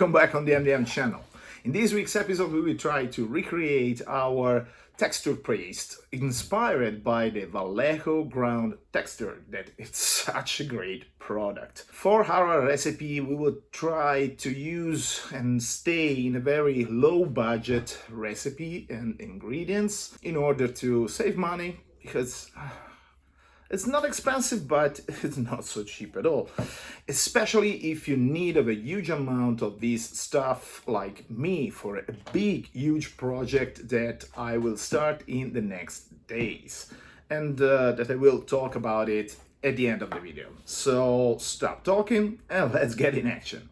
welcome back on the MDM channel. In this week's episode, we will try to recreate our texture paste inspired by the Vallejo ground texture that it's such a great product. For our recipe, we will try to use and stay in a very low budget recipe and ingredients in order to save money because it's not expensive, but it's not so cheap at all. Especially if you need a huge amount of this stuff like me for a big, huge project that I will start in the next days. And that I will talk about it at the end of the video. So stop talking and let's get in action.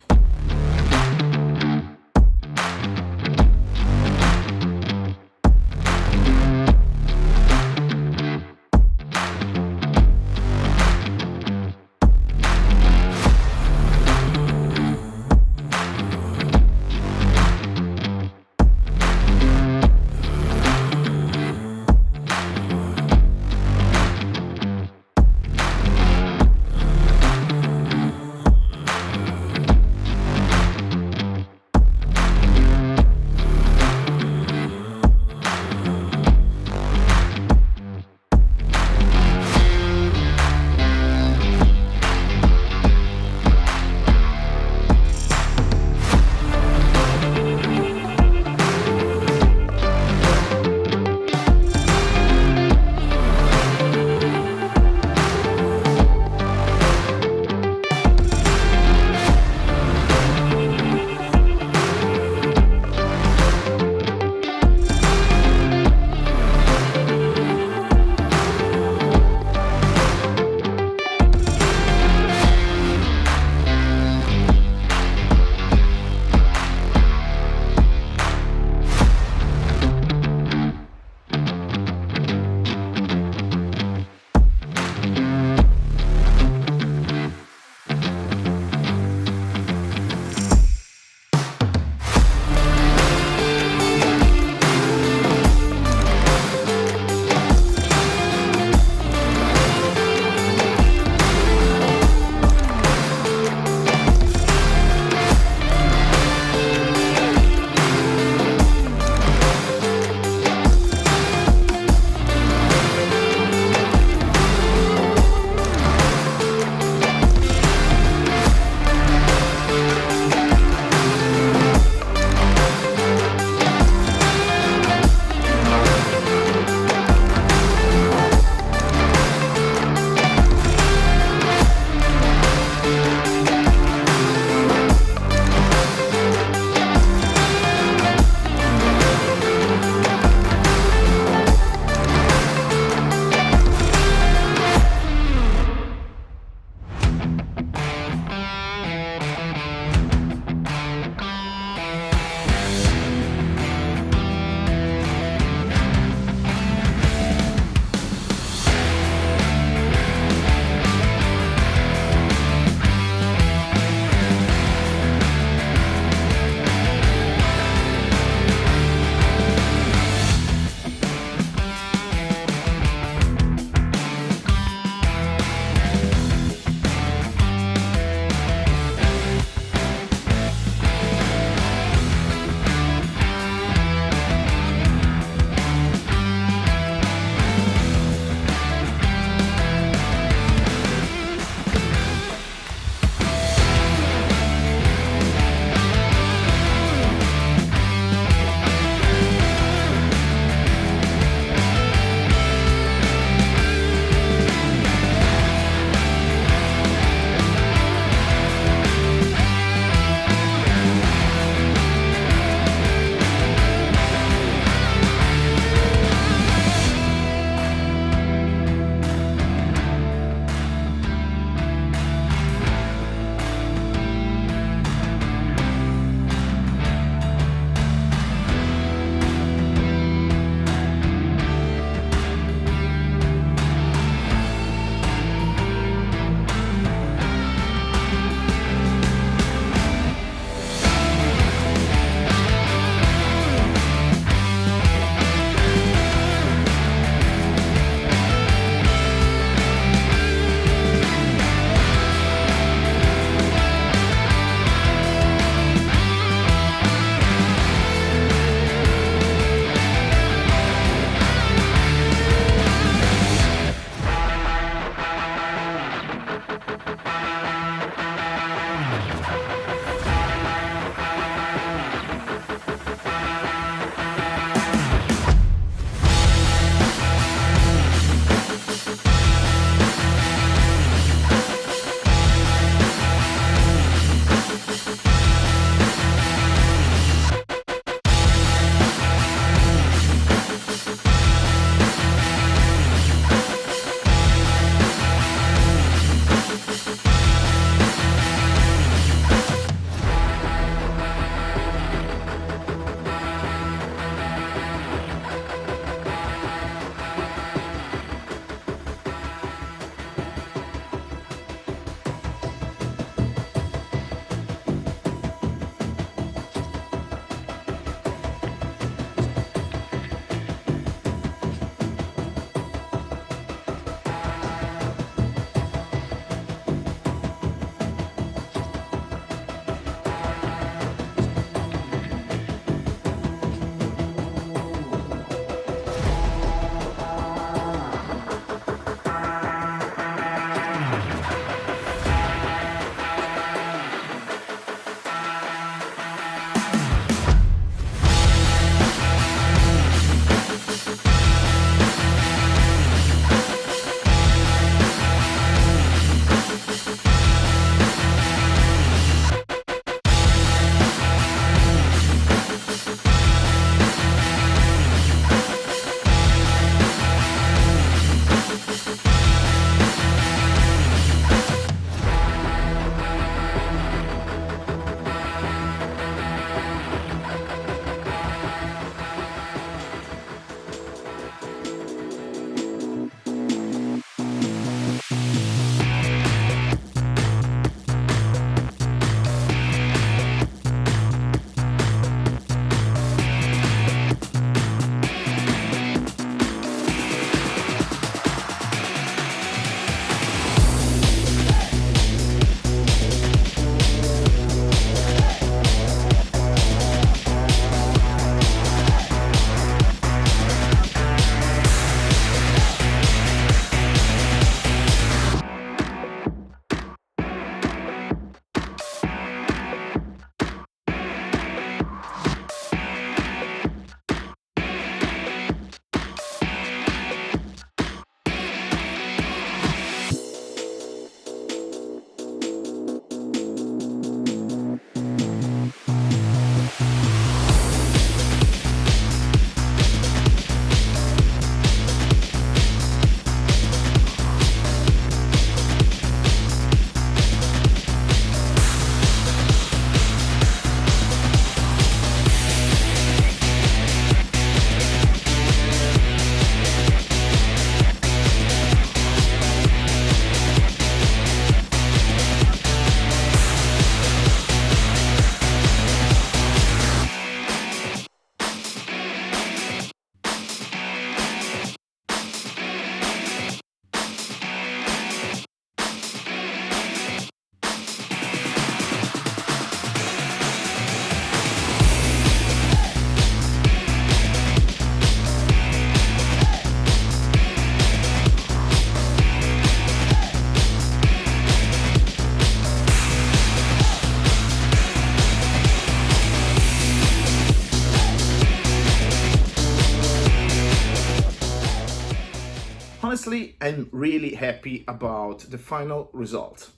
honestly, I'm really happy about the final result.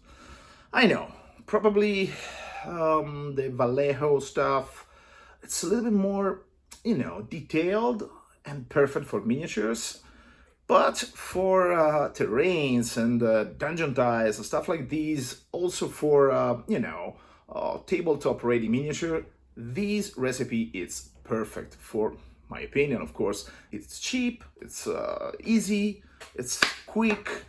I know, probably the Vallejo stuff, it's a little bit more, detailed and perfect for miniatures. But for terrains and dungeon tiles and stuff like these, also for, tabletop ready miniature, this recipe is perfect for my opinion, of course. It's cheap, it's easy, it's quick,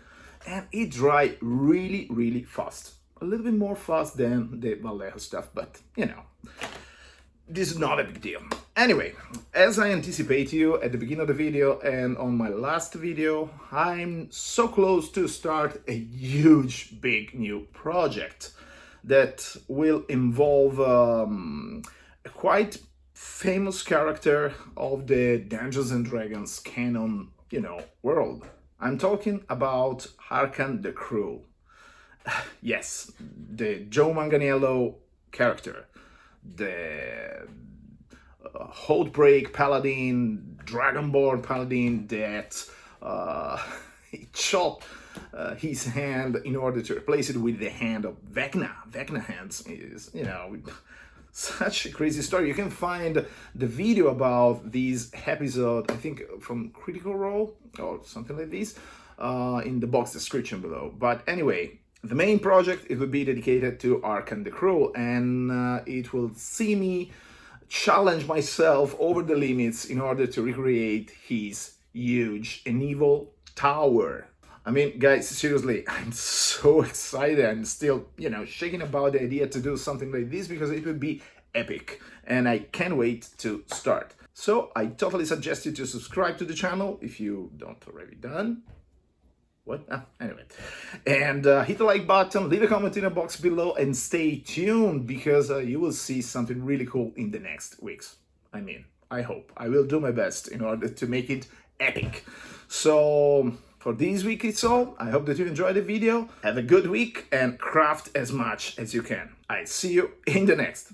and it dries really, really fast. A little bit more fast than the Vallejo stuff, but this is not a big deal. Anyway, as I anticipate you at the beginning of the video and on my last video, I'm so close to start a huge, big new project that will involve a quite famous character of the Dungeons and Dragons canon, world. I'm talking about Harkan the Cruel. Yes, the Joe Manganiello character, the Outbreak Paladin, Dragonborn Paladin that he chopped his hand in order to replace it with the hand of Vecna. Vecna hands is, such a crazy story. You can find the video about this episode, I think from Critical Role or something like this, in the box description below. But anyway, the main project, it will be dedicated to Harkan the Cruel, and it will see me challenge myself over the limits in order to recreate his huge and evil tower. I mean, guys, seriously, I'm so excited. I'm still, shaking about the idea to do something like this because it would be epic, and I can't wait to start. So I totally suggest you to subscribe to the channel if you don't already done. What? Anyway, and hit the like button, leave a comment in the box below, and stay tuned because you will see something really cool in the next weeks. I mean, I hope. I will do my best in order to make it epic. So for this week it's all. I hope that you enjoyed the video. Have a good week and craft as much as you can. I see you in the next.